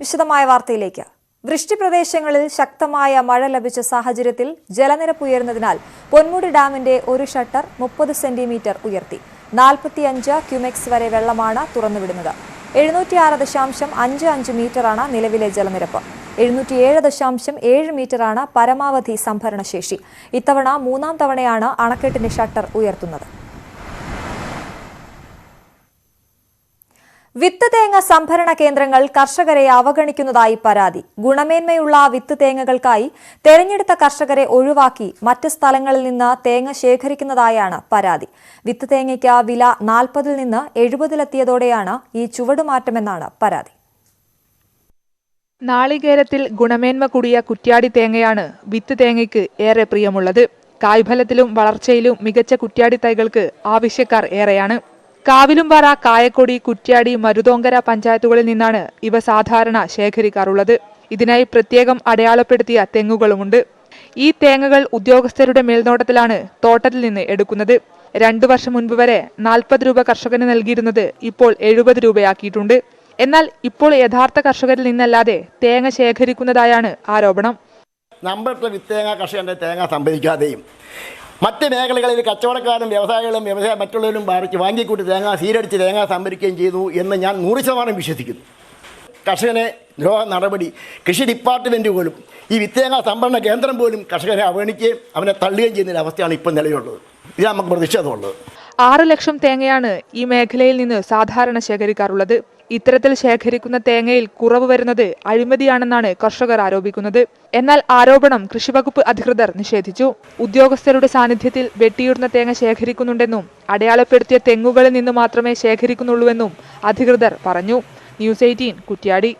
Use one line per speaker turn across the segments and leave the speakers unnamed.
വിശദമായ വാർത്തയിലേക്ക്. വൃഷ്ടിപ്രദേശങ്ങളിൽ ശക്തമായ മഴ ലഭിച്ച സാഹചര്യത്തിൽ ജലനിരപ്പ് ഉയർന്നതിനാൽ പൊന്മുടി ഡാമിന്റെ ഒരു ഷട്ടർ 30 സെന്റിമീറ്റർ ഉയർത്തി. 45 ക്യൂമെക്സ് വരെ വെള്ളമാണ് തുറന്നുവിടുന്നത്. 706.55 മീറ്ററാണ് നിലവിലെ ജലനിരപ്പ്. 707.7 മീറ്ററാണ് പരമാവധി സംഭരണശേഷി. ഇത്തവണ മൂന്നാം തവണയാണ് അണക്കെട്ടിന്റെ ഷട്ടർ ഉയർത്തുന്നത്. വിത്ത് തേങ്ങ സംഭരണ കേന്ദ്രങ്ങൾ കർഷകരെ അവഗണിക്കുന്നതായി പരാതി. ഗുണമേന്മയുള്ള വിത്ത് തേങ്ങകൾക്കായി തെരഞ്ഞെടുത്ത കർഷകരെ ഒഴിവാക്കി മറ്റ് സ്ഥലങ്ങളിൽ നിന്ന് തേങ്ങ ശേഖരിക്കുന്നതായാണ് പരാതി. വിത്ത് തേങ്ങയ്ക്ക് വില 40-ൽ നിന്ന് 70-ലെത്തിയതോടെയാണ് ഈ ചുവടുമാറ്റമെന്നാണ് പരാതി.
നാളികേരത്തിൽ ഗുണമേന്മ കൂടിയ കുറ്റ്യാടി തേങ്ങയാണ് വിത്ത് തേങ്ങയ്ക്ക് ഏറെ പ്രിയമുള്ളത്. കായ്ഫലത്തിലും വളർച്ചയിലും മികച്ച കുറ്റ്യാടി തൈകൾക്ക് ആവശ്യക്കാർ ഏറെയാണ്. കാവിലുംപാറ, കായക്കൊടി, കുറ്റ്യാടി, മരുതോങ്കര പഞ്ചായത്തുകളിൽ നിന്നാണ് ഇവ സാധാരണ ശേഖരിക്കാറുള്ളത്. ഇതിനായി പ്രത്യേകം അടയാളപ്പെടുത്തിയ തെങ്ങുകളുമുണ്ട്. ഈ തേങ്ങകൾ ഉദ്യോഗസ്ഥരുടെ മേൽനോട്ടത്തിലാണ് തോട്ടത്തിൽ നിന്ന് എടുക്കുന്നത്. 2 വർഷം മുൻപ് വരെ 40 രൂപ കർഷകന് നൽകിയിരുന്നത് ഇപ്പോൾ 70 രൂപയാക്കിയിട്ടുണ്ട്. എന്നാൽ ഇപ്പോൾ യഥാർത്ഥ കർഷകരിൽ നിന്നല്ലാതെ തേങ്ങ ശേഖരിക്കുന്നതായാണ് ആരോപണം.
നമ്മളുടെ വിത്തേങ്ങ കർഷകന്റെ തേങ്ങ സംഭരിക്കാതെയും മറ്റ് മേഖലകളിൽ കച്ചവടക്കാരും വ്യവസായികളും മറ്റുള്ളവരും വാങ്ങിക്കൂട്ടി തേങ്ങ സീരടിച്ച് തേങ്ങ സംഭരിക്കുകയും ചെയ്തു എന്ന് ഞാൻ 100% വിശ്വസിക്കുന്നു. കർഷകനെ ദ്രോഹ നടപടി കൃഷി ഡിപ്പാർട്ട്മെൻറ്റ് പോലും ഈ വിത്തേങ്ങ സംഭരണ കേന്ദ്രം പോലും കർഷകനെ അവഗണിക്കുകയും അവനെ തള്ളുകയും ചെയ്യുന്ന അവസ്ഥയാണ് ഇപ്പോൾ നിലവിലുള്ളത്. ഇത് നമുക്ക് പ്രതിഷേധമുള്ളത്.
6 ലക്ഷം തേങ്ങയാണ് ഈ മേഖലയിൽ നിന്ന് സാധാരണ ശേഖരിക്കാറുള്ളത്. ഇത്തരത്തിൽ ശേഖരിക്കുന്ന തേങ്ങയിൽ കുറവ് വരുന്നത് അഴിമതിയാണെന്നാണ് കർഷകർ ആരോപിക്കുന്നത്. എന്നാൽ ആരോപണം കൃഷിവകുപ്പ് അധികൃതർ നിഷേധിച്ചു. ഉദ്യോഗസ്ഥരുടെ സാന്നിധ്യത്തിൽ വെട്ടിയിടുന്ന തേങ്ങ ശേഖരിക്കുന്നുണ്ടെന്നും അടയാളപ്പെടുത്തിയ തെങ്ങുകളിൽ നിന്ന് മാത്രമേ ശേഖരിക്കുന്നുള്ളൂവെന്നും അധികൃതർ പറഞ്ഞു. ന്യൂസ് 18 കുറ്റ്യാടി.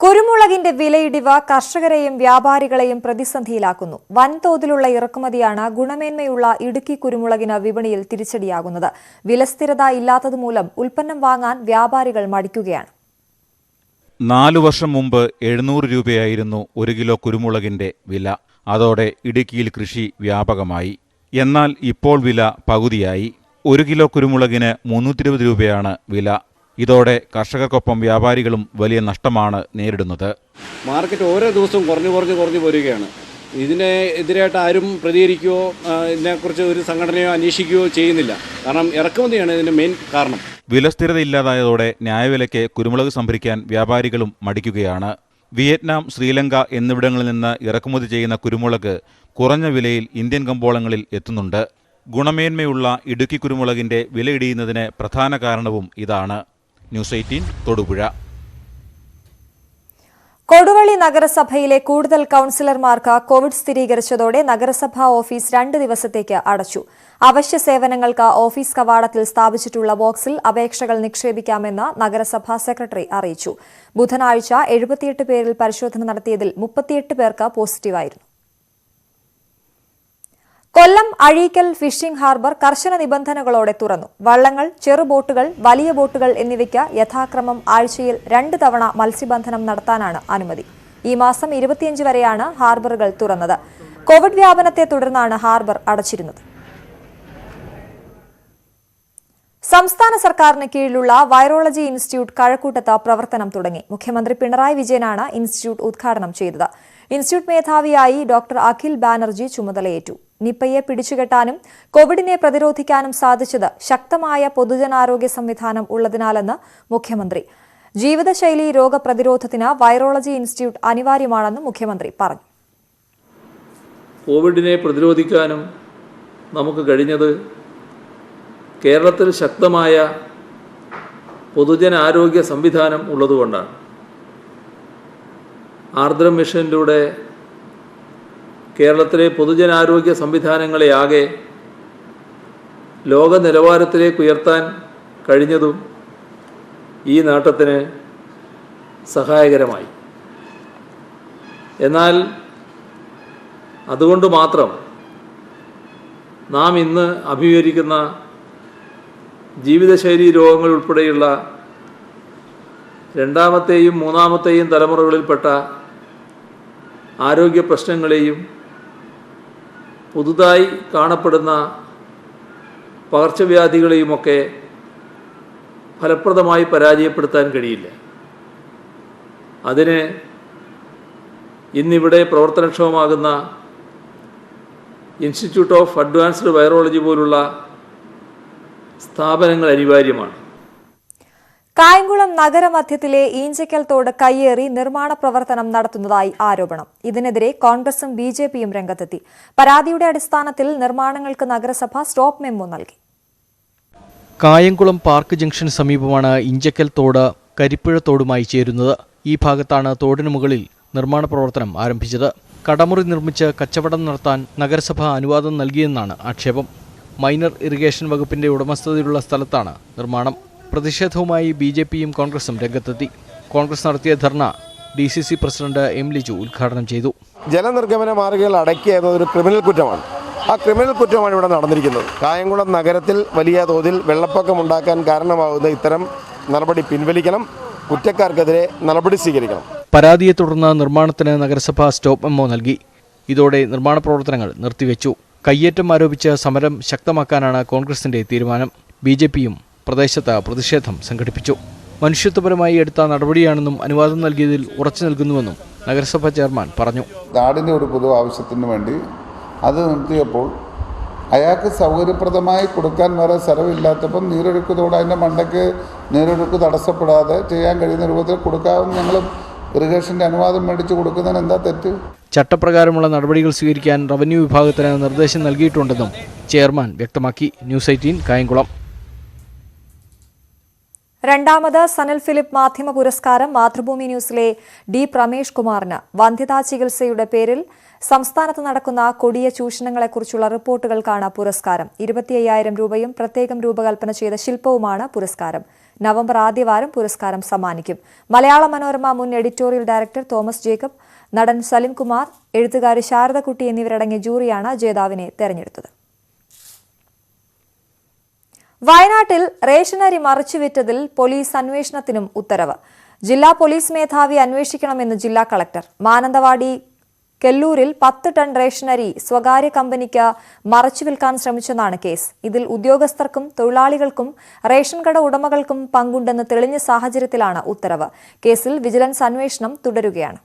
കുരുമുളകിന്റെ വിലയിടിവ് കർഷകരെയും വ്യാപാരികളെയും പ്രതിസന്ധിയിലാക്കുന്നു. വൻതോതിലുള്ള ഇറക്കുമതിയാണ് ഗുണമേന്മയുള്ള ഇടുക്കി കുരുമുളകിന് വിപണിയിൽ തിരിച്ചടിയാകുന്നത്. വിലസ്ഥിരത ഇല്ലാത്തതുമൂലം ഉൽപ്പന്നം വാങ്ങാൻ വ്യാപാരികൾ മടിക്കുകയാണ്.
4 വർഷം മുമ്പ് 700 രൂപയായിരുന്നു 1 കിലോ കുരുമുളകിന്റെ വില. അതോടെ ഇടുക്കിയിൽ കൃഷി വ്യാപകമായി. എന്നാൽ ഇപ്പോൾ വില പകുതിയായി. 1 കിലോ കുരുമുളകിന് 320 രൂപയാണ് വില. ഇതോടെ കർഷകർക്കൊപ്പം വ്യാപാരികളും വലിയ നഷ്ടമാണ് നേരിടുന്നത്.
മാർക്കറ്റ് ഓരോ ദിവസവും കുറഞ്ഞു വരികയാണ്. ഇതിനെതിരായിട്ട് ആരും പ്രതികരിക്കുകയോ ഇതിനെക്കുറിച്ച് ഒരു സംഘടനയോ അന്വേഷിക്കുകയോ ചെയ്യുന്നില്ല. കാരണം ഇറക്കുമതിയാണ് ഇതിൻ്റെ മെയിൻ കാരണം.
വിലസ്ഥിരത ഇല്ലാതായതോടെ ന്യായവിലയ്ക്ക് കുരുമുളക് സംഭരിക്കാൻ വ്യാപാരികളും മടിക്കുകയാണ്. വിയറ്റ്നാം, ശ്രീലങ്ക എന്നിവിടങ്ങളിൽ നിന്ന് ഇറക്കുമതി ചെയ്യുന്ന കുരുമുളക് കുറഞ്ഞ വിലയിൽ ഇന്ത്യൻ കമ്പോളങ്ങളിൽ എത്തുന്നുണ്ട്. ഗുണമേന്മയുള്ള ഇടുക്കി കുരുമുളകിന്റെ വിലയിടിയുന്നതിന് പ്രധാന കാരണവും ഇതാണ്. ന്യൂസ് 18 തൊടുപുഴ.
കൊടുവള്ളി നഗരസഭയിലെ കൂടുതൽ കൌൺസിലർമാർക്ക് കോവിഡ് സ്ഥിരീകരിച്ചതോടെ നഗരസഭാ ഓഫീസ് 2 ദിവസത്തേക്ക് അടച്ചു. അവശ്യ സേവനങ്ങൾക്ക് ഓഫീസ് കവാടത്തിൽ സ്ഥാപിച്ചിട്ടുള്ള ബോക്സിൽ അപേക്ഷകൾ നിക്ഷേപിക്കാമെന്ന് നഗരസഭാ സെക്രട്ടറി അറിയിച്ചു. ബുധനാഴ്ച 78 പേരിൽ പരിശോധന നടത്തിയതിൽ 38 പേർക്ക് പോസിറ്റീവായിരുന്നു. കൊല്ലം അഴീക്കൽ ഫിഷിംഗ് ഹാർബർ കർശന നിബന്ധനകളോടെ തുറന്നു. വള്ളങ്ങൾ, ചെറുബോട്ടുകൾ, വലിയ ബോട്ടുകൾ എന്നിവയ്ക്ക് യഥാക്രമം ആഴ്ചയിൽ 2 തവണ മത്സ്യബന്ധനം നടത്താനാണ് അനുമതി. ഈ മാസം 25 വരെയാണ് ഹാർബറുകൾ തുറന്നത്. കോവിഡ് വ്യാപനത്തെ തുടർന്നാണ് ഹാർബർ അടച്ചിരുന്നത്. സംസ്ഥാന സർക്കാരിന് കീഴിലുള്ള വൈറോളജി ഇൻസ്റ്റിറ്റ്യൂട്ട് കഴക്കൂട്ടത്ത് പ്രവർത്തനം തുടങ്ങി. മുഖ്യമന്ത്രി പിണറായി വിജയനാണ് ഇൻസ്റ്റിറ്റ്യൂട്ട് ഉദ്ഘാടനം ചെയ്തത്. ഇൻസ്റ്റിറ്റ്യൂട്ട് മേധാവിയായി ഡോക്ടർ അഖിൽ ബാനർജി ചുമതലയേറ്റു. നിപ്പയെ പിടിച്ചുകെട്ടാനും കോവിഡിനെ പ്രതിരോധിക്കാനും സാധിച്ചത് ശക്തമായ പൊതുജനാരോഗ്യ സംവിധാനം ഉള്ളതിനാലെന്ന് മുഖ്യമന്ത്രി. ജീവിതശൈലി രോഗപ്രതിരോധത്തിന് വൈറോളജി ഇൻസ്റ്റിറ്റ്യൂട്ട് അനിവാര്യമാണെന്ന് മുഖ്യമന്ത്രി പറഞ്ഞു.
കോവിഡിനെ പ്രതിരോധിക്കാനും നമുക്ക് കഴിഞ്ഞത് കേരളത്തിൽ ശക്തമായ പൊതുജനാരോഗ്യ സംവിധാനം ഉള്ളതുകൊണ്ടാണ്. ആർദ്രം മിഷനിലൂടെ കേരളത്തിലെ പൊതുജനാരോഗ്യ സംവിധാനങ്ങളെയാകെ ലോക നിലവാരത്തിലേക്ക് ഉയർത്താൻ കഴിഞ്ഞതും ഈ നേട്ടത്തിന് സഹായകരമായി. എന്നാൽ അതുകൊണ്ട് മാത്രം നാം ഇന്ന് അഭിമുഖീകരിക്കുന്ന ജീവിതശൈലി രോഗങ്ങൾ ഉൾപ്പെടെയുള്ള 2ാമത്തെയും 3ാമത്തെയും തലമുറകളിൽപ്പെട്ട ആരോഗ്യ പ്രശ്നങ്ങളെയും പുതുതായി കാണപ്പെടുന്ന പകർച്ചവ്യാധികളെയുമൊക്കെ ഫലപ്രദമായി പരാജയപ്പെടുത്താൻ കഴിയില്ല. അതിന് ഇന്നിവിടെ പ്രവർത്തനക്ഷമമാകുന്ന ഇൻസ്റ്റിറ്റ്യൂട്ട് ഓഫ് അഡ്വാൻസ്ഡ് വൈറോളജി പോലുള്ള സ്ഥാപനങ്ങൾ അനിവാര്യമാണ്.
കായംകുളം നഗരമധ്യത്തിലെ ഈഞ്ചക്കൽ തോട് കയ്യേറി നിർമ്മാണ പ്രവർത്തനം നടത്തുന്നതായി ആരോപണം. ഇതിനെതിരെ കോൺഗ്രസും ബിജെപിയും രംഗത്തെത്തി. പരാതിയുടെ അടിസ്ഥാനത്തിൽ നിർമ്മാണങ്ങൾക്ക് നഗരസഭ സ്റ്റോപ്പ് മെമ്മോ നൽകി.
കായംകുളം പാർക്ക് ജംഗ്ഷന് സമീപമാണ് ഇഞ്ചക്കൽ തോട് കരിപ്പുഴ തോടുമായി ചേരുന്നത്. ഈ ഭാഗത്താണ് തോടിനു മുകളിൽ നിർമ്മാണ പ്രവർത്തനം ആരംഭിച്ചത്. കടമുറി നിർമ്മിച്ച് കച്ചവടം നടത്താൻ നഗരസഭ അനുവാദം നൽകിയെന്നാണ് ആക്ഷേപം. മൈനർ ഇറിഗേഷൻ വകുപ്പിന്റെ ഉടമസ്ഥതയിലുള്ള സ്ഥലത്താണ് നിർമ്മാണം. പ്രതിഷേധവുമായി ബിജെപിയും കോൺഗ്രസും രംഗത്തെത്തി. കോൺഗ്രസ് നടത്തിയ ധർണ DCC പ്രസിഡന്റ് എം ലിജു ഉദ്ഘാടനം ചെയ്തു.
ജലനിർഗമന മാർഗങ്ങൾ അടയ്ക്കുക എന്നതൊരു ക്രിമിനൽ കുറ്റമാണ്. ആ ക്രിമിനൽ കുറ്റമാണ് ഇവിടെ നടന്നിരിക്കുന്നത്. കായംകുളം നഗരത്തിൽ വലിയ തോതിൽ വെള്ളപ്പൊക്കമുണ്ടാക്കാൻ കാരണമാകുന്ന ഇത്തരം നടപടി പിൻവലിക്കണം. കുറ്റക്കാർക്കെതിരെ നടപടി സ്വീകരിക്കണം.
പരാതിയെ തുടർന്ന് നിർമ്മാണത്തിന് നഗരസഭ സ്റ്റോപ്പ് മെമ്മോ നൽകി. ഇതോടെ നിർമ്മാണ പ്രവർത്തനങ്ങൾ നിർത്തിവെച്ചു. കയ്യേറ്റം ആരോപിച്ച് സമരം ശക്തമാക്കാനാണ് കോൺഗ്രസിന്റെ തീരുമാനം. ബിജെപിയും പ്രദേശത്ത് പ്രതിഷേധം സംഘടിപ്പിച്ചു. മനുഷ്യത്വപരമായി എടുത്ത നടപടിയാണെന്നും അനുവാദം നൽകിയതിൽ ഉറച്ചു നിൽക്കുന്നുവെന്നും നഗരസഭാ ചെയർമാൻ പറഞ്ഞു.
നാടിൻ്റെ ഒരു പൊതു ആവശ്യത്തിന് വേണ്ടി അത് നിർത്തിയപ്പോൾ അയാൾക്ക് സൗകര്യപ്രദമായി കൊടുക്കാൻ വേറെ സ്ഥലമില്ലാത്തപ്പം നീരൊഴുക്കത്തോടെ അതിൻ്റെ മണ്ടയ്ക്ക് നീരൊഴുക്ക് തടസ്സപ്പെടാതെ ചെയ്യാൻ കഴിയുന്ന രൂപത്തിൽ കൊടുക്കാമെന്ന് ഞങ്ങൾ ഇറിഗേഷൻ്റെ അനുവാദം മേടിച്ച് കൊടുക്കുന്നതിന് എന്താ തെറ്റ്?
ചട്ടപ്രകാരമുള്ള നടപടികൾ സ്വീകരിക്കാൻ റവന്യൂ വിഭാഗത്തിന് നിർദ്ദേശം നൽകിയിട്ടുണ്ടെന്നും ചെയർമാൻ വ്യക്തമാക്കി. ന്യൂസ് 18 കായംകുളം.
രണ്ടാമത് സനൽ ഫിലിപ്പ് മാധ്യമ പുരസ്കാരം മാതൃഭൂമി ന്യൂസിലെ ഡി പ്രമേഷ് കുമാറിന്. വന്ധ്യതാ ചികിത്സയുടെ പേരിൽ സംസ്ഥാനത്ത് നടക്കുന്ന കൊടിയ ചൂഷണങ്ങളെക്കുറിച്ചുള്ള റിപ്പോർട്ടുകൾക്കാണ് പുരസ്കാരം. 25,000 രൂപയും പ്രത്യേകം രൂപകൽപ്പന ചെയ്ത ശില്പവുമാണ് പുരസ്കാരം. നവംബർ ആദ്യവാരം പുരസ്കാരം സമ്മാനിക്കും. മലയാള മനോരമ മുൻ എഡിറ്റോറിയൽ ഡയറക്ടർ തോമസ് ജേക്കബ്, നടൻ സലിംകുമാർ, എഴുത്തുകാരി ശാരദക്കുട്ടി എന്നിവരടങ്ങിയ ജൂറിയാണ് ജേതാവിനെ തെരഞ്ഞെടുത്തത്. വയനാട്ടിൽ റേഷനരി മറിച്ചുവിറ്റതിൽ പോലീസ് അന്വേഷണത്തിനും ഉത്തരവ്. ജില്ലാ പോലീസ് മേധാവി അന്വേഷിക്കണമെന്ന് ജില്ലാ കളക്ടർ. മാനന്തവാടി കെല്ലൂരിൽ 10 ടൺ റേഷനരി സ്വകാര്യ കമ്പനിക്ക് മറച്ചുവിൽക്കാൻ ശ്രമിച്ചെന്നാണ് കേസ്. ഇതിൽ ഉദ്യോഗസ്ഥർക്കും തൊഴിലാളികൾക്കും റേഷൻ കട ഉടമകൾക്കും പങ്കുണ്ടെന്ന് തെളിഞ്ഞ സാഹചര്യത്തിലാണ് ഉത്തരവ്. കേസിൽ വിജിലൻസ് അന്വേഷണം തുടരുകയാണ്.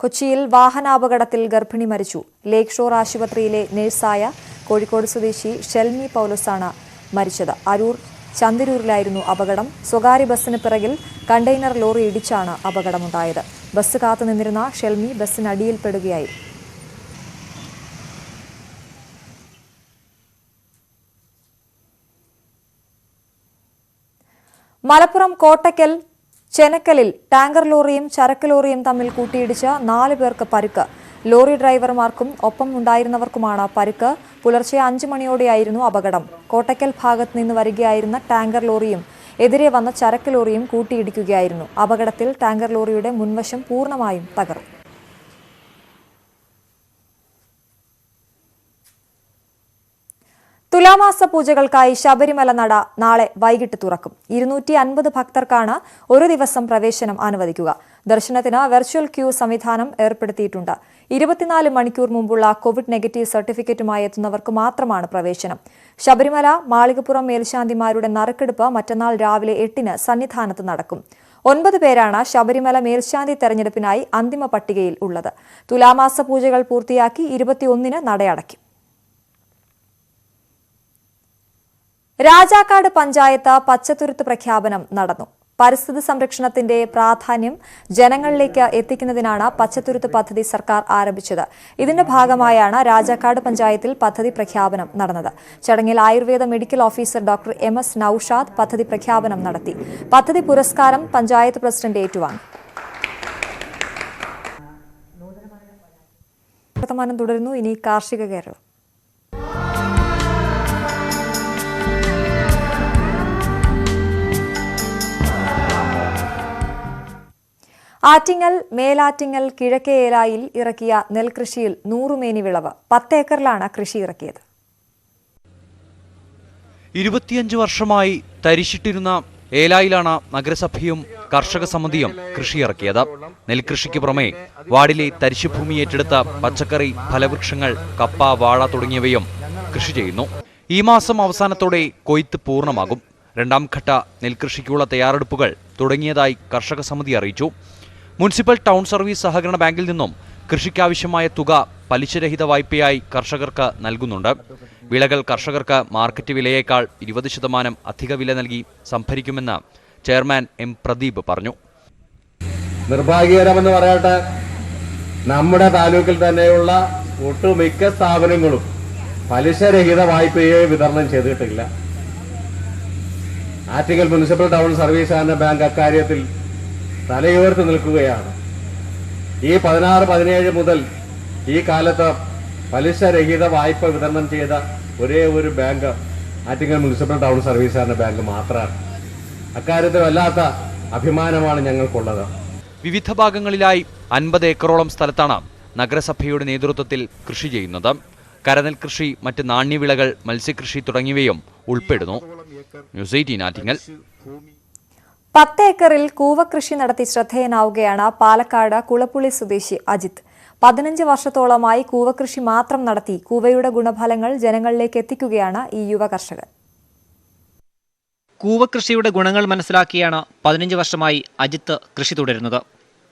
കൊച്ചിയിൽ വാഹനാപകടത്തിൽ ഗർഭിണി മരിച്ചു. ലേക്ക് ഷോർ ആശുപത്രിയിലെ നഴ്സായ കോഴിക്കോട് സ്വദേശി ഷെൽമി പൗലോസാണ് മരിച്ചത്. അരൂർ ചന്തിരൂരിലായിരുന്നു അപകടം. സ്വകാര്യ ബസ്സിന് പിറകിൽ കണ്ടെയ്നർ ലോറി ഇടിച്ചാണ് അപകടമുണ്ടായത്. ബസ് കാത്തുനിന്നിരുന്ന ഷെൽമി ബസ്സിനടിയിൽപ്പെടുകയായിരുന്നു. മലപ്പുറം കോട്ടക്കൽ ചെനക്കലിൽ ടാങ്കർ ലോറിയും ചരക്ക് ലോറിയും തമ്മിൽ കൂട്ടിയിടിച്ച് 4 പേർക്ക് പരിക്ക്. ലോറി ഡ്രൈവർമാർക്കും ഒപ്പം ഉണ്ടായിരുന്നവർക്കുമാണ് പരിക്ക്. പുലർച്ചെ 5 മണിയോടെയായിരുന്നു അപകടം. കോട്ടക്കൽ ഭാഗത്ത് നിന്ന് വരികയായിരുന്ന ടാങ്കർ ലോറിയും എതിരെ വന്ന ചരക്ക് ലോറിയും കൂട്ടിയിടിക്കുകയായിരുന്നു. അപകടത്തിൽ ടാങ്കർ ലോറിയുടെ മുൻവശം പൂർണ്ണമായും തകർന്നു. തുലാമാസ പൂജകൾക്കായി ശബരിമല നട നാളെ വൈകിട്ട് തുറക്കും. 250 ഭക്തർക്കാണ് ഒരു ദിവസം പ്രവേശനം അനുവദിക്കുക. ദർശനത്തിന് വെർച്വൽ ക്യൂ സംവിധാനം ഏർപ്പെടുത്തിയിട്ടുണ്ട്. 24 മണിക്കൂർ മുമ്പുള്ള കോവിഡ് നെഗറ്റീവ് സർട്ടിഫിക്കറ്റുമായി എത്തുന്നവർക്ക് മാത്രമാണ് പ്രവേശനം. ശബരിമല മാളികപ്പുറം മേൽശാന്തിമാരുടെ നറുക്കെടുപ്പ് മറ്റന്നാൾ രാവിലെ 8-ന് സന്നിധാനത്ത് നടക്കും. 9 പേരാണ് ശബരിമല മേൽശാന്തി തെരഞ്ഞെടുപ്പിനായി അന്തിമ പട്ടികയിൽ ഉള്ളത്. തുലാമാസ പൂജകൾ പൂർത്തിയാക്കി 21-ന് നടയടയ്ക്കും. രാജാക്കാട് പഞ്ചായത്ത് പച്ചത്തുരുത്ത് പ്രഖ്യാപനം നടന്നു. പരിസ്ഥിതി സംരക്ഷണത്തിന്റെ പ്രാധാന്യം ജനങ്ങളിലേക്ക് എത്തിക്കുന്നതിനാണ് പച്ചത്തുരുത്ത് പദ്ധതി സർക്കാർ ആരംഭിച്ചത്. ഇതിന്റെ ഭാഗമായാണ് രാജാക്കാട് പഞ്ചായത്തിൽ പദ്ധതി പ്രഖ്യാപനം നടന്നത്. ചടങ്ങിൽ Ayurveda medical officer doctor MS Noushad പദ്ധതി പ്രഖ്യാപനം നടത്തി. പദ്ധതി പുരസ്കാരം പഞ്ചായത്ത് പ്രസിഡന്റ് ഏറ്റുവാങ്ങി. വർത്തമാനം തുടരുന്നു. ഇനി കാർഷിക കേരളം. ആറ്റിങ്ങൽ, മേലാറ്റിങ്ങൽ, കിഴക്കേ ഏലായിൽ ഇറക്കിയ നെൽകൃഷിയിൽ 100 മേനി വിളവ്. 10 ഏക്കറിലാണ് കൃഷി ഇറക്കിയത്.
25 വർഷമായി തരിശിട്ടിരുന്ന ഏലായിലാണ് നഗരസഭയും കർഷക സമിതിയും കൃഷി ഇറക്കിയത്. നെൽകൃഷിക്ക് പുറമെ വാർഡിലെ തരിശുഭൂമി ഏറ്റെടുത്ത പച്ചക്കറി, ഫലവൃക്ഷങ്ങൾ, കപ്പ, വാഴ തുടങ്ങിയവയും കൃഷി ചെയ്യുന്നു. ഈ മാസം അവസാനത്തോടെ കൊയ്ത്ത് പൂർണ്ണമാകും. രണ്ടാം ഘട്ട നെൽകൃഷിക്കുള്ള തയ്യാറെടുപ്പുകൾ തുടങ്ങിയതായി കർഷക സമിതി അറിയിച്ചു. മുനിസിപ്പൽ ടൗൺ സർവീസ് സഹകരണ ബാങ്കിൽ നിന്നും കൃഷിക്കാവശ്യമായ തുക പലിശരഹിത വായ്പയായി കർഷകർക്ക് നൽകുന്നുണ്ട്. വിളകൾ കർഷകർക്ക് മാർക്കറ്റ് വിലയേക്കാൾ 20% അധിക വില നൽകി സംഭരിക്കുമെന്ന് ചെയർമാൻ എം പ്രദീപ് പറഞ്ഞു.
നിർഭാഗ്യകരമെന്ന് പറയട്ടെ, നമ്മുടെ താലൂക്കിൽ തന്നെയുള്ള ഒട്ടുമിക്ക സ്ഥാപനങ്ങളും പലിശരഹിത വായ്പയെ വിതരണം ചെയ്തിട്ടില്ല. ആറ്റിങ്ങൽ മുനിസിപ്പൽ ടൗൺ സർവീസ് സഹകരണ ബാങ്ക് അക്കാര്യത്തിൽ തലയുയർത്തി നിൽക്കുകയാണ്. ഈ 16-17 മുതൽ ഈ കാലത്ത് പലിശരഹിത വായ്പ വിതരണം ചെയ്ത ഒരേ ഒരു bank Attingal municipal town service സഹകരണ ബാങ്ക് മാത്രമാണ്. അക്കാര്യത്തിൽ വല്ലാത്ത അഭിമാനമാണ് ഞങ്ങൾക്കുള്ളത്.
വിവിധ ഭാഗങ്ങളിലായി 50 ഏക്കറോളം സ്ഥലത്താണ് നഗരസഭയുടെ നേതൃത്വത്തിൽ കൃഷി ചെയ്യുന്നത്. കരനെൽ കൃഷി, മറ്റ് നാണ്യവിളകൾ, മത്സ്യകൃഷി തുടങ്ങിയവയും ഉൾപ്പെടുന്നു. ന്യൂസ് 18 ആറ്റിങ്ങൽ.
10 ഏക്കറിൽ കൂവകൃഷി നടത്തി ശ്രദ്ധേയനാവുകയാണ് പാലക്കാട് കുളപ്പുള്ളി സ്വദേശി അജിത്ത്. 15 വർഷത്തോളമായി കൂവകൃഷി മാത്രം നടത്തി കൂവയുടെ ഗുണഫലങ്ങൾ ജനങ്ങളിലേക്ക് എത്തിക്കുകയാണ് ഈ യുവ കർഷകൻ.
കൂവകൃഷിയുടെ ഗുണങ്ങൾ മനസ്സിലാക്കിയാണ് 15 വർഷമായി അജിത്ത് കൃഷി തുടരുന്നത്.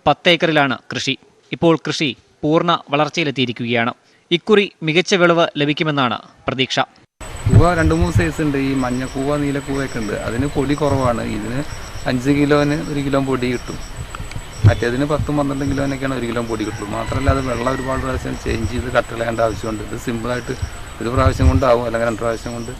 10 ഏക്കറിലാണ് കൃഷി. ഇപ്പോൾ കൃഷി പൂർണ്ണ വളർച്ചയിലെത്തിയിരിക്കുകയാണ്. ഇക്കുറി മികച്ച വിളവ് ലഭിക്കുമെന്നാണ് പ്രതീക്ഷ.
കൂവ 2-3 സൈസ് ഉണ്ട്. ഈ മഞ്ഞ കൂവ, നീല കൂവയൊക്കെ ഉണ്ട്. അതിന് പൊടി കുറവാണ്. ഇതിന് 5 കിലോന് 1 കിലോ പൊടി കിട്ടും. മറ്റേതിന് 10-12 കിലോനൊക്കെയാണ് 1 കിലോ പൊടി കിട്ടും. മാത്രമല്ല അത് വെള്ളം ഒരുപാട് പ്രാവശ്യം ചേഞ്ച് ചെയ്ത് കട്ടളയേണ്ട ആവശ്യമുണ്ട്. ഇത് സിമ്പിളായിട്ട് ഒരു പ്രാവശ്യം കൊണ്ടാവും, അല്ലെങ്കിൽ 2 പ്രാവശ്യം കൊണ്ട്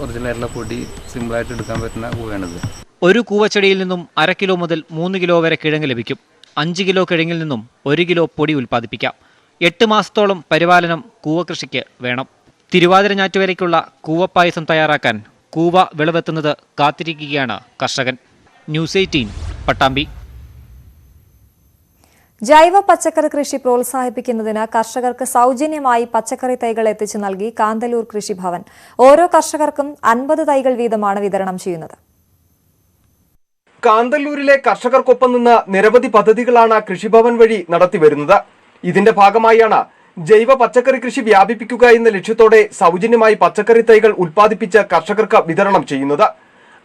ഒറിജിനലായിട്ടുള്ള പൊടി സിമ്പിളായിട്ട് എടുക്കാൻ പറ്റുന്ന കൂവയാണിത്.
ഒരു കൂവച്ചെടിയിൽ നിന്നും 1/2 കിലോ മുതൽ 3 കിലോ വരെ കിഴങ്ങ് ലഭിക്കും. 5 കിലോ കിഴങ്ങിൽ നിന്നും 1 കിലോ പൊടി ഉൽപ്പാദിപ്പിക്കാം. 8 മാസത്തോളം പരിപാലനം കൂവകൃഷിക്ക് വേണം. തിരുവാതിര ഞാറ്റുവരയ്ക്കുള്ള കൂവപ്പായസം തയ്യാറാക്കാൻ കൂവ വിളവെത്തുന്നത് കാത്തിരിക്കുകയാണ് കർഷകൻ. ന്യൂസ് 18 പട്ടാമ്പി.
ജൈവ പച്ചക്കറി കൃഷി പ്രോത്സാഹിപ്പിക്കുന്നതിന് കർഷകർക്ക് സൗജന്യമായി പച്ചക്കറി തൈകൾ എത്തിച്ചു നൽകി കാന്തല്ലൂർ കൃഷിഭവൻ. ഓരോ കർഷകർക്കും 50 തൈകൾ വീതമാണ് വിതരണം ചെയ്യുന്നത്.
കാന്തല്ലൂരിലെ കർഷകർക്കൊപ്പം നിന്ന് നിരവധി പദ്ധതികളാണ് കൃഷിഭവൻ വഴി നടത്തിവരുന്നത്. ഇതിന്റെ ഭാഗമായാണ് ജൈവ പച്ചക്കറി കൃഷി വ്യാപിപ്പിക്കുക എന്ന ലക്ഷ്യത്തോടെ സൗജന്യമായി പച്ചക്കറി തൈകൾ ഉൽപ്പാദിപ്പിച്ച് കർഷകർക്ക് വിതരണം ചെയ്യുന്നത്.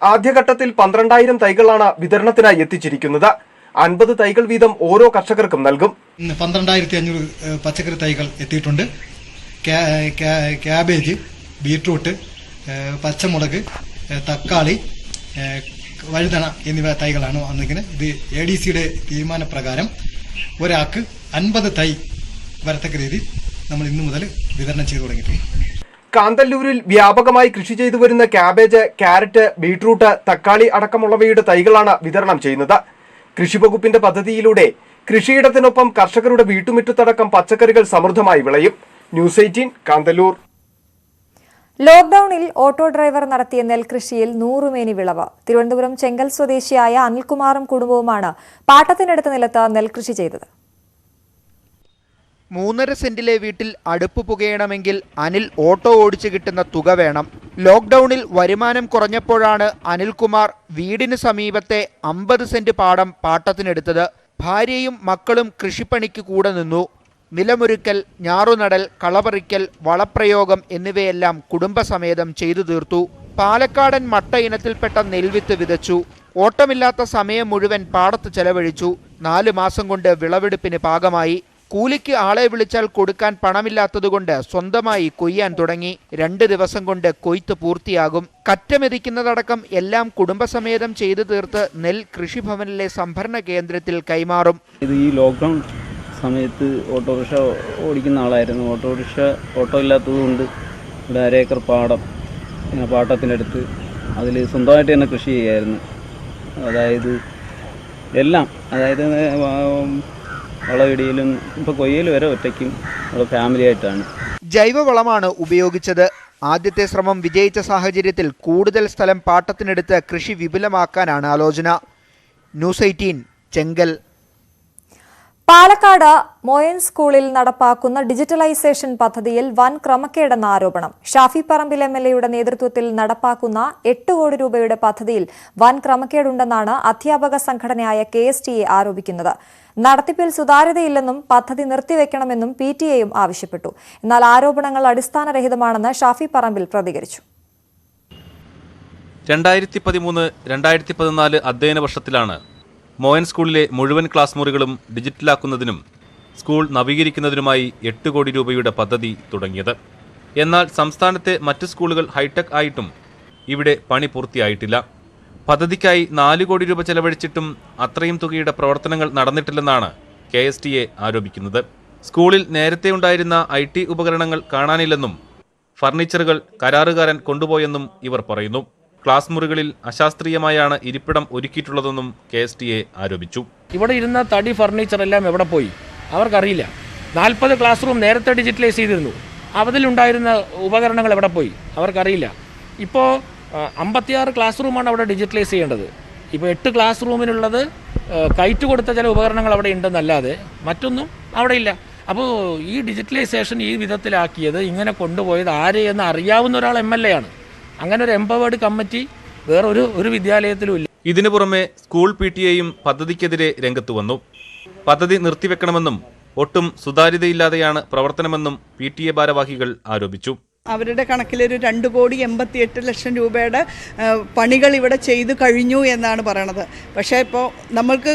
ആദ്യഘട്ടത്തിൽ 12,000 തൈകളാണ് വിതരണത്തിനായി എത്തിച്ചിരിക്കുന്നത്. 50 തൈകൾ വീതം ഓരോ കർഷകർക്കും നൽകും.
12,500 പച്ചക്കറി തൈകൾ എത്തിയിട്ടുണ്ട്. ക്യാബേജ്, ബീട്രൂട്ട്, പച്ചമുളക്, തക്കാളി, വഴുതന എന്നിവ തൈകളാണ് വന്നിരിക്കുന്നത്. ഇത് ADCയുടെ തീരുമാനപ്രകാരം ഒരാൾക്ക് 50 തൈ വരത്തക്ക രീതിയിൽ നമ്മൾ ഇന്നു മുതൽ വിതരണം ചെയ്തു തുടങ്ങിയിട്ടുണ്ട്.
കാന്തല്ലൂരിൽ വ്യാപകമായി കൃഷി ചെയ്തു വരുന്ന ക്യാബേജ്, ക്യാരറ്റ്, ബീട്രൂട്ട്, തക്കാളി അടക്കമുള്ളവയുടെ തൈകളാണ് വിതരണം ചെയ്യുന്നത്. കൃഷിവകുപ്പിന്റെ പദ്ധതിയിലൂടെ കൃഷിയിടത്തിനൊപ്പം കർഷകരുടെ വീട്ടുമുറ്റത്തടക്കം പച്ചക്കറികൾ സമൃദ്ധമായി വിളയും. ന്യൂസ് 18 കാന്തല്ലൂർ.
ലോക്ഡൌണിൽ ഓട്ടോ ഡ്രൈവർ നടത്തിയ നെൽകൃഷിയിൽ 100 മേനി വിളവ്. തിരുവനന്തപുരം ചെങ്കൽ സ്വദേശിയായ അനിൽകുമാറും കുടുംബവുമാണ് പാട്ടത്തിനടുത്ത നിലത്ത് നെൽകൃഷി ചെയ്തത്.
3.5 സെന്റിലെ വീട്ടിൽ അടുപ്പ് പുകയണമെങ്കിൽ അനിൽ ഓട്ടോ ഓടിച്ച് കിട്ടുന്ന തുക വേണം. ലോക്ഡൌണിൽ വരുമാനം കുറഞ്ഞപ്പോഴാണ് അനിൽകുമാർ വീടിന് സമീപത്തെ 50 സെന്റ് പാടം പാട്ടത്തിനെടുത്തത്. ഭാര്യയും മക്കളും കൃഷിപ്പണിക്ക് കൂടെ നിന്നു. നിലമൊരുക്കൽ, ഞാറുനടൽ, കളപറിക്കൽ, വളപ്രയോഗം എന്നിവയെല്ലാം കുടുംബസമേതം ചെയ്തു തീർത്തു. പാലക്കാടൻ മട്ട ഇനത്തിൽപ്പെട്ട നെൽവിത്ത് വിതച്ചു. ഓട്ടമില്ലാത്ത സമയം മുഴുവൻ പാടത്ത് ചെലവഴിച്ചു. 4 മാസം കൊണ്ട് വിളവെടുപ്പിന് പാകമായി. കൂലിക്ക് ആളെ വിളിച്ചാൽ കൊടുക്കാൻ പണമില്ലാത്തതുകൊണ്ട് സ്വന്തമായി കൊയ്യാൻ തുടങ്ങി. 2 ദിവസം കൊണ്ട് കൊയ്ത്ത് പൂർത്തിയാകും. കറ്റമെതിക്കുന്നതടക്കം എല്ലാം കുടുംബസമേതം ചെയ്തു തീർത്ത് നെൽ കൃഷിഭവനിലെ സംഭരണ കേന്ദ്രത്തിൽ കൈമാറും.
ഇത് ഈ ലോക്ക്ഡൗൺ സമയത്ത് ഓട്ടോറിക്ഷ ഓടിക്കുന്ന ആളായിരുന്നു. ഓട്ടോ ഇല്ലാത്തതുകൊണ്ട് ഇവിടെ 1 ഏക്കർ പാടം പാട്ടത്തിനടുത്ത് അതിൽ സ്വന്തമായിട്ട് തന്നെ കൃഷി ചെയ്യായിരുന്നു. അതായത് എല്ലാം, അതായത് വളമിടിയിലും ഇപ്പോൾ കൊയ്യൽ വരെ ഒറ്റയ്ക്കും ഫാമിലി ആയിട്ടാണ്.
ജൈവവളമാണ് ഉപയോഗിച്ചത്. ആദ്യത്തെ ശ്രമം വിജയിച്ച സാഹചര്യത്തിൽ കൂടുതൽ സ്ഥലം പാട്ടത്തിനെടുത്ത് കൃഷി വിപുലമാക്കാനാണ് ആലോചന. ന്യൂസ് 18 ചെങ്കൽ.
പാലക്കാട് മോയൻ സ്കൂളിൽ നടപ്പാക്കുന്ന ഡിജിറ്റലൈസേഷൻ പദ്ധതിയിൽ വൻ ക്രമക്കേടെന്ന ആരോപണം. ഷാഫി പറമ്പിൽ MLAയുടെ നേതൃത്വത്തിൽ നടപ്പാക്കുന്ന 8 കോടി രൂപയുടെ പദ്ധതിയിൽ വൻ ക്രമക്കേടുണ്ടെന്നാണ് അധ്യാപക സംഘടനയായ KSTA ആരോപിക്കുന്നത്. നടത്തിപ്പിൽ സുതാര്യതയില്ലെന്നും പദ്ധതി നിർത്തിവെക്കണമെന്നും PTA ആവശ്യപ്പെട്ടു. എന്നാൽ ആരോപണങ്ങൾ അടിസ്ഥാനരഹിതമാണെന്ന് ഷാഫി പറമ്പിൽ പ്രതികരിച്ചു.
2013-2014 അധ്യയന വർഷത്തിലാണ് മോയൻ സ്കൂളിലെ മുഴുവൻ ക്ലാസ് മുറികളും ഡിജിറ്റലാക്കുന്നതിനും സ്കൂൾ നവീകരിക്കുന്നതിനുമായി 8 കോടി രൂപയുടെ പദ്ധതി തുടങ്ങിയത്. എന്നാൽ സംസ്ഥാനത്തെ മറ്റ് സ്കൂളുകൾ ഹൈടെക് ആയിട്ടും ഇവിടെ പണി പൂർത്തിയായിട്ടില്ല. പദ്ധതിക്കായി 4 കോടി രൂപ ചെലവഴിച്ചിട്ടും അത്രയും തുകയുടെ പ്രവർത്തനങ്ങൾ നടന്നിട്ടില്ലെന്നാണ് KSTA ആരോപിക്കുന്നത്. സ്കൂളിൽ നേരത്തെ ഉണ്ടായിരുന്ന IT ഉപകരണങ്ങൾ കാണാനില്ലെന്നും ഫർണിച്ചറുകൾ കരാറുകാരൻ കൊണ്ടുപോയെന്നും ഇവർ പറയുന്നു. ക്ലാസ് മുറികളിൽ അശാസ്ത്രീയമായാണ് ഇരിപ്പിടം ഒരുക്കിയിട്ടുള്ളതെന്നും KSTA ആരോപിച്ചു.
ഇവിടെ ഇരുന്ന തടി ഫർണിച്ചർ എല്ലാം എവിടെ പോയി അവർക്കറിയില്ല. 40 ക്ലാസ് റൂം നേരത്തെ ഡിജിറ്റലൈസ് ചെയ്തിരുന്നു. അതിലുണ്ടായിരുന്ന ഉപകരണങ്ങൾ എവിടെ പോയി അവർക്കറിയില്ല. ഇപ്പോൾ 56 ക്ലാസ് റൂമാണ് അവിടെ ഡിജിറ്റലൈസ് ചെയ്യേണ്ടത്. ഇപ്പോൾ 8 ക്ലാസ് റൂമിനുള്ളത് കയറ്റ് കൊടുത്ത ചില ഉപകരണങ്ങൾ അവിടെ ഉണ്ടെന്നല്ലാതെ മറ്റൊന്നും അവിടെ ഇല്ല. അപ്പോൾ ഈ ഡിജിറ്റലൈസേഷൻ ഈ വിധത്തിലാക്കിയത് ഇങ്ങനെ കൊണ്ടുപോയത് ആരെയെന്ന് അറിയാവുന്ന ഒരാൾ MLA ആണ്. അങ്ങനെ ഒരു എംപവേർഡ് കമ്മിറ്റി വേറെ ഒരു വിദ്യാലയത്തിലും ഇല്ല.
ഇതിനു പുറമെ സ്കൂൾ PTA-യും പദ്ധതിക്കെതിരെ രംഗത്ത് വന്നു. പദ്ധതി നിർത്തിവെക്കണമെന്നും ഒട്ടും സുതാര്യതയില്ലാതെയാണ് പ്രവർത്തനമെന്നും PTA ഭാരവാഹികൾ ആരോപിച്ചു.
അവരുടെ കണക്കിലൊരു 2,88,00,000 രൂപയുടെ പണികൾ ഇവിടെ ചെയ്തു കഴിഞ്ഞു എന്നാണ് പറയണത്. പക്ഷേ ഇപ്പോൾ നമ്മൾക്ക്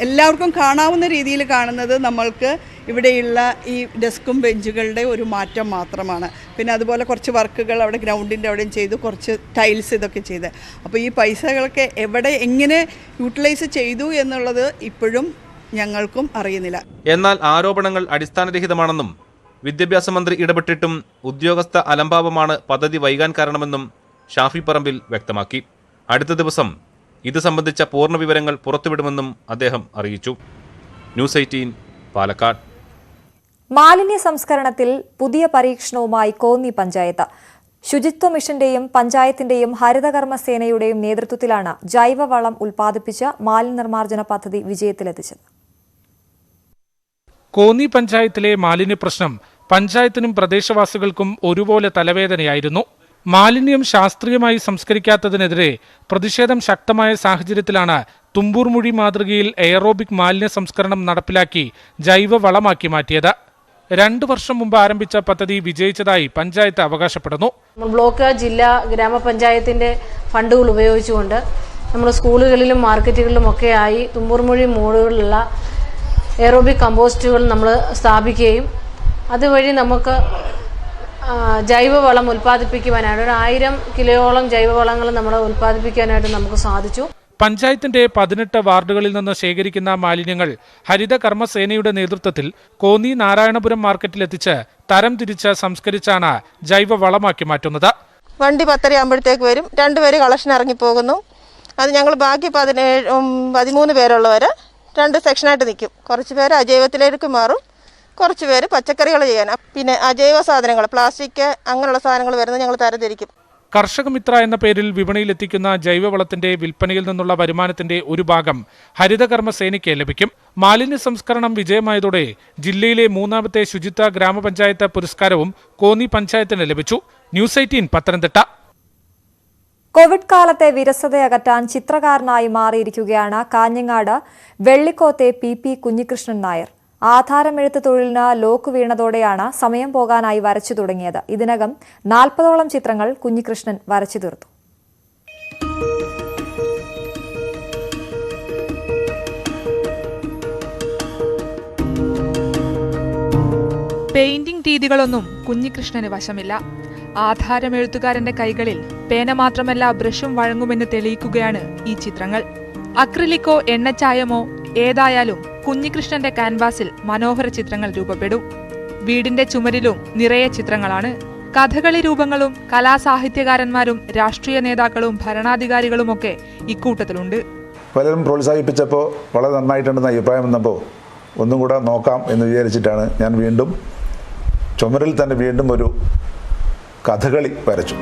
എല്ലാവർക്കും കാണാവുന്ന രീതിയിൽ കാണുന്നത് നമ്മൾക്ക് ഇവിടെയുള്ള ഈ ഡെസ്കും ബെഞ്ചുകളുടെ ഒരു മാറ്റം മാത്രമാണ്. പിന്നെ അതുപോലെ കുറച്ച് വർക്കുകൾ അവിടെ ഗ്രൗണ്ടിൻ്റെ അവിടെയും ചെയ്തു, കുറച്ച് ടൈൽസ് ഇതൊക്കെ ചെയ്ത്. അപ്പോൾ ഈ പൈസകളൊക്കെ എവിടെ എങ്ങനെ യൂട്ടിലൈസ് ചെയ്തു എന്നുള്ളത് ഇപ്പോഴും ഞങ്ങൾക്കും അറിയുന്നില്ല.
എന്നാൽ ആരോപണങ്ങൾ അടിസ്ഥാനരഹിതമാണെന്നും വിദ്യാഭ്യാസ മന്ത്രി ഇടപെട്ടിട്ടും ഉദ്യോഗസ്ഥ അലംഭാവമാണ് പദ്ധതി വൈകാൻ കാരണമെന്നും ഷാഫി പറമ്പിൽ വ്യക്തമാക്കി. അടുത്ത ദിവസം ഇത് സംബന്ധിച്ച പൂർണ്ണ വിവരങ്ങൾ പുറത്തുവിടുമെന്നും അദ്ദേഹം അറിയിച്ചു. ന്യൂസ് 18 പാലക്കാട്.
മാലിന്യ സംസ്കരണത്തിൽ പുതിയ പരീക്ഷണവുമായി കോന്നി പഞ്ചായത്ത്. ശുചിത്വ മിഷന്റെയും പഞ്ചായത്തിന്റെയും ഹരിതകർമ്മസേനയുടെയും നേതൃത്വത്തിലാണ് ജൈവവളം ഉൽപ്പാദിപ്പിച്ച മാലിന്യ നിർമ്മാർജ്ജന പദ്ധതി വിജയത്തിലെത്തിച്ചത്.
കോന്നി പഞ്ചായത്തിലെ മാലിന്യ പ്രശ്നം പഞ്ചായത്തിനും പ്രദേശവാസികൾക്കും ഒരുപോലെ തലവേദനയായിരുന്നു. മാലിന്യം ശാസ്ത്രീയമായി സംസ്കരിക്കാത്തതിനെതിരെ പ്രതിഷേധം ശക്തമായ സാഹചര്യത്തിലാണ് തുമ്പൂർമുഴി മാതൃകയിൽ എയറോബിക് മാലിന്യ സംസ്കരണം നടപ്പിലാക്കി ജൈവവളമാക്കി മാറ്റിയത്. 2 വർഷം മുമ്പ് ആരംഭിച്ച പദ്ധതി വിജയിച്ചതായി പഞ്ചായത്ത് അവകാശപ്പെടുന്നു.
ബ്ലോക്ക്, ജില്ലാ, ഗ്രാമപഞ്ചായത്തിന്റെ ഫണ്ടുകൾ ഉപയോഗിച്ചുകൊണ്ട് നമ്മൾ സ്കൂളുകളിലും മാർക്കറ്റുകളിലും ഒക്കെയായി തുമ്പൂർമുഴി മോഡുകളിലുള്ള എയറോബിക് കമ്പോസ്റ്റുകൾ നമ്മൾ സ്ഥാപിക്കുകയും അതുവഴി നമുക്ക് ജൈവവളം ഉൽപ്പാദിപ്പിക്കുവാനായിട്ട് 1000 കിലോയോളം ജൈവവളങ്ങൾ നമ്മൾ ഉൽപ്പാദിപ്പിക്കാനായിട്ട് നമുക്ക് സാധിച്ചു.
പഞ്ചായത്തിന്റെ 18 വാർഡുകളിൽ നിന്ന് ശേഖരിക്കുന്ന മാലിന്യങ്ങൾ ഹരിത കർമ്മസേനയുടെ നേതൃത്വത്തിൽ കോന്നി നാരായണപുരം മാർക്കറ്റിലെത്തിച്ച് തരം തിരിച്ച് സംസ്കരിച്ചാണ് ജൈവവളമാക്കി മാറ്റുന്നത്.
വണ്ടി 10:30 ആകുമ്പോഴത്തേക്ക് വരും. 2 പേര് കളക്ഷൻ ഇറങ്ങിപ്പോകുന്നു. അത് ഞങ്ങൾ ബാക്കി 13 പേരുള്ളവർ 2 സെക്ഷനായിട്ട് നിൽക്കും. കുറച്ച് പേര് അജൈവത്തിലേക്ക് മാറും, കുറച്ച് പേര് പച്ചക്കറികൾ ചെയ്യാൻ. പിന്നെ അജൈവ സാധനങ്ങൾ, പ്ലാസ്റ്റിക് അങ്ങനെയുള്ള സാധനങ്ങൾ വരുന്നത് ഞങ്ങൾ തരംതിരിക്കും.
കർഷക മിത്ര എന്ന പേരിൽ വിപണിയിലെത്തിക്കുന്ന ജൈവവളത്തിന്റെ വിൽപ്പനയിൽ നിന്നുള്ള വരുമാനത്തിന്റെ ഒരു ഭാഗം ഹരിതകർമ്മസേനയ്ക്ക് ലഭിക്കും. മാലിന്യ സംസ്കരണം വിജയമായതോടെ ജില്ലയിലെ 3ാമത്തെ ശുചിത്വ ഗ്രാമപഞ്ചായത്ത് പുരസ്കാരവും കോന്നി പഞ്ചായത്തിന് ലഭിച്ചു. ന്യൂസ് 18 പത്തനംതിട്ട.
കോവിഡ് കാലത്തെ വിരസതയകറ്റാൻ ചിത്രകാരനായി മാറിയിരിക്കുകയാണ് കാഞ്ഞങ്ങാട് വെള്ളിക്കോത്തെ PP കുഞ്ഞികൃഷ്ണൻ നായർ. ആധാരമെഴുത്ത് തൊഴിലിന് ലോക്ക് വീണതോടെയാണ് സമയം പോകാനായി വരച്ചു തുടങ്ങിയത്. ഇതിനകം 40ഓളം ചിത്രങ്ങൾ കുഞ്ഞികൃഷ്ണൻ വരച്ചു തീർത്തു.
പെയിന്റിംഗ് രീതികളൊന്നും കുഞ്ഞികൃഷ്ണന് വശമില്ല. ആധാരമെഴുത്തുകാരന്റെ കൈകളിൽ പേന മാത്രമല്ല ബ്രഷും വഴങ്ങുമെന്ന് തെളിയിക്കുകയാണ് ഈ ചിത്രങ്ങൾ. അക്രിലിക്കോ എണ്ണച്ചായമോ ഏതായാലും കുഞ്ഞികൃഷ്ണന്റെ കാൻവാസിൽ മനോഹര ചിത്രങ്ങൾ രൂപപ്പെടും. വീടിന്റെ ചുമരിലും നിറയെ ചിത്രങ്ങളാണ്. കഥകളി രൂപങ്ങളും കലാസാഹിത്യകാരന്മാരും രാഷ്ട്രീയ നേതാക്കളും ഭരണാധികാരികളുമൊക്കെ ഇക്കൂട്ടത്തിലുണ്ട്.
പലരും പ്രോത്സാഹിപ്പിച്ചപ്പോൾ വളരെ നന്നായിട്ടുണ്ടെന്ന അഭിപ്രായം വന്നപ്പോൾ ഒന്നും കൂടെ നോക്കാം എന്ന് വിചാരിച്ചിട്ടാണ് ഞാൻ വീണ്ടും ചുമരിൽ തന്നെ വീണ്ടും ഒരു കഥകളി വരച്ചു.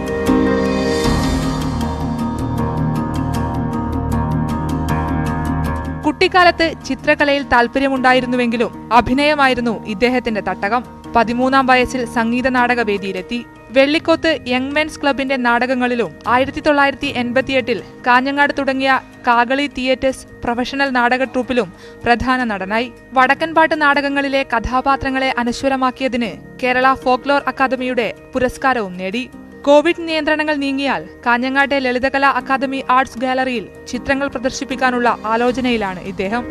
കുട്ടിക്കാലത്ത് ചിത്രകലയിൽ താല്പര്യമുണ്ടായിരുന്നുവെങ്കിലും അഭിനയമായിരുന്നു ഇദ്ദേഹത്തിന്റെ തട്ടകം. 13ാം വയസ്സിൽ സംഗീത നാടകവേദിയിലെത്തി. വെള്ളിക്കോത്ത് യങ് മെൻസ് ക്ലബിന്റെ നാടകങ്ങളിലും 1988 കാഞ്ഞങ്ങാട് തുടങ്ങിയ കാകളി തിയേറ്റേഴ്സ് പ്രൊഫഷണൽ നാടക ട്രൂപ്പിലും പ്രധാന നടനായി. വടക്കൻപാട്ട് നാടകങ്ങളിലെ കഥാപാത്രങ്ങളെ അനശ്വരമാക്കിയതിന് കേരള ഫോക്ലോർ അക്കാദമിയുടെ പുരസ്കാരവും നേടി. കോവിഡ് നിയന്ത്രണങ്ങൾ നീങ്ങിയാൽ കാഞ്ഞങ്ങാട്ടെ ലളിതകലാ അക്കാദമി ആർട്സ് ഗാലറിയിൽ ചിത്രങ്ങൾ പ്രദർശിപ്പിക്കാനുള്ള ആലോചനയിലാണ് ഇദ്ദേഹം.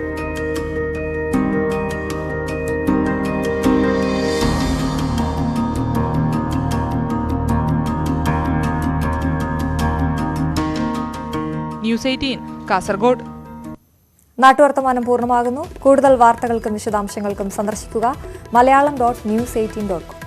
ന്യൂസ് 18 കാസർഗോഡ്.
നാട്ടുവർത്തമാനം പൂർണ്ണമാകുന്നു. കൂടുതൽ വാർത്തകൾക്കും വിശദാംശങ്ങൾക്കും സന്ദർശിക്കുക malayalam.news18.com.